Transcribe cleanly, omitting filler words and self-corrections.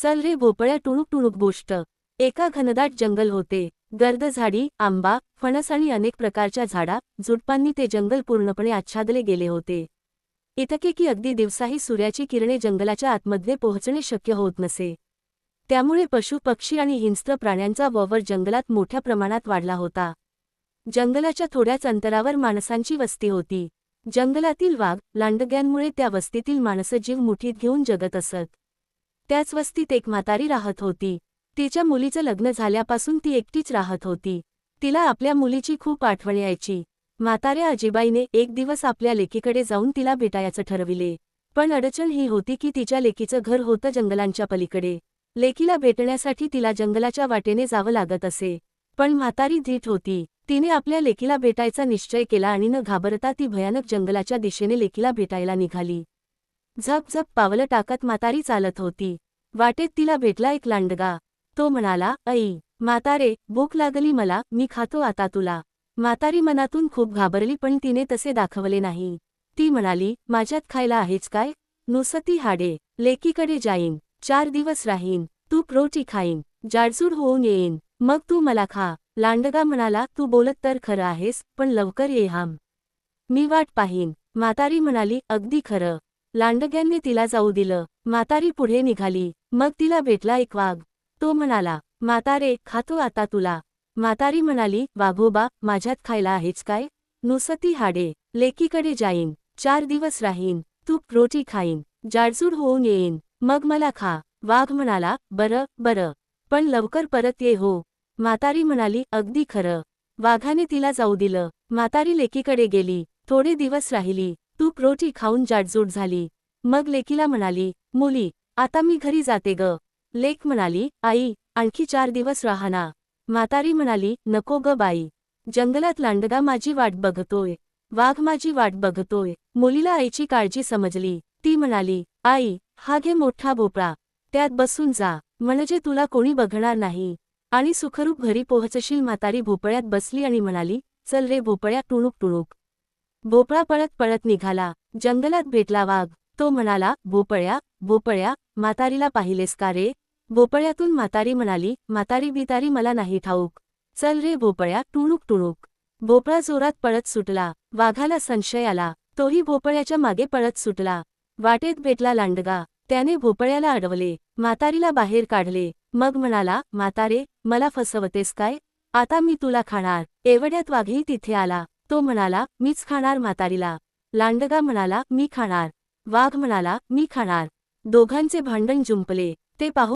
चल रे भोपळ्या टुणूक टुणूक गोष्ट। एका घनदाट जंगल होते। गर्द झाडी, आंबा, फणस आणि अनेक प्रकारच्या झाडा झुडपांनी ते जंगल पूर्णपणे आच्छादले गेले होते। इतके की अगदी दिवसाही सूर्याची किरणे जंगलाच्या आतमध्ये पोहोचणे शक्य होत नसे। त्यामुळे पशु पक्षी आणि हिंस्त्र प्राण्यांचा वावर जंगलात मोठ्या प्रमाणात वाढला होता। जंगलाच्या थोड्याच अंतरावर माणसांची वस्ती होती। जंगलातील वाघ, लांडग्यांमुळे त्या वस्तीतील माणसं जीव मुठीत घेऊन जगत असत। त्याच वस्तीत एक म्हातारी राहत होती। तिच्या मुलीचं लग्न झाल्यापासून ती एकटीच राहत होती। तिला आपल्या मुलीची खूप आठवण यायची। म्हाताऱ्या आजीबाईने एक दिवस आपल्या लेकीकडे जाऊन तिला भेटायचं ठरविले। पण अडचण ही होती की तिच्या लेकीचं घर होतं जंगलांच्या पलीकडे। लेकीला भेटण्यासाठी तिला जंगलाच्या वाटेने जावं लागत असे। पण म्हातारी धीट होती। तिने आपल्या लेकीला भेटायचा निश्चय केला आणि न घाबरता ती भयानक जंगलाच्या दिशेने लेकीला भेटायला निघाली। झप झप पावलं टाकत म्हातारी चालत होती। वाटेत तिला भेटला एक लांडगा। तो म्हणाला, "ऐ म्हातारे, भूक लागली मला, मी खातो आता तुला." म्हातारी मनातून खूप घाबरली पण तिने तसे दाखवले नाही। ती म्हणाली, "माझ्यात खायला आहेच काय? नुसती हाडे, लेकीकडे जाईन, 4 दिवस राहीन, तूप रोटी खाईन, जाडजूड होऊन येईन, मग तू मला खा." लांडगा म्हणाला, "तू बोलत तर खरं आहेस, पण लवकर ये हां, मी वाट पाहीन." म्हातारी म्हणाली, "अगदी खरं." लांडग्यांनी तिला जाऊ दिलं। म्हातारी पुढे निघाली। मग तिला भेटला एक वाघ। तो म्हणाला, "म्हातारे, खातो आता तुला." म्हातारी म्हणाली, "वाघोबा, माझ्यात खायला आहेच काय? नुसती हाडे, लेकीकडे जाईन, 4 दिवस राहीन, तूप रोटी खाईन, जाडजूड होऊन येईन, मग मला खा." वाघ म्हणाला, "बरं बरं, पण लवकर परत ये हो." म्हातारी म्हणाली, "अगदी खरं." वाघाने तिला जाऊ दिलं। म्हातारी लेकीकडे गेली, थोडे दिवस राहिली, तूप रोटी खाऊन जाडजूड झाली। मग लेकीला म्हणाली, "मुली, आता मी घरी जाते ग." लेक म्हणाली, "आई, आणखी 4 दिवस राहा ना." म्हातारी म्हणाली, "नको ग बाई, जंगलात लांडगा माझी वाट बघतोय, वाघ माझी वाट बघतोय." मुलीला आईची काळजी समजली। ती म्हणाली, "आई, हा घे मोठा भोपळा, त्यात बसून जा, म्हणजे तुला कोणी बघणार नाही आणि सुखरूप घरी पोहोचशील." म्हातारी भोपळ्यात बसली आणि म्हणाली, "चल रे भोपळ्या टुणूक टुणूक." भोपळा पळत पळत निघाला। जंगलात भेटला वाघ। तो म्हणाला, "भोपळ्या, भोपळ्या, म्हातारीला पाहिलेस का रे?" भोपळ्यातून म्हातारी म्हणाली, "म्हातारी बितारी मला नाही ठाऊक, चल रे भोपळ्या टुणूक टुणूक." भोपळा जोरात पळत सुटला। वाघाला संशय आला। तोही भोपळ्याच्या मागे पळत सुटला। वाटेत भेटला लांडगा। त्याने भोपळ्याला अडवले, म्हातारीला बाहेर काढले। मग म्हणाला, "म्हातारे, मला फसवतेस काय? आता मी तुला खाणार." एवढ्यात वाघही तिथे आला। तो म्हणाला, "मीच खाणार म्हातारीला." लांडगा म्हणाला, "मी खाणार." वाघ म्हणाला, "मी खाणार." दोघांचे भांडण जुंपले। ते पाहून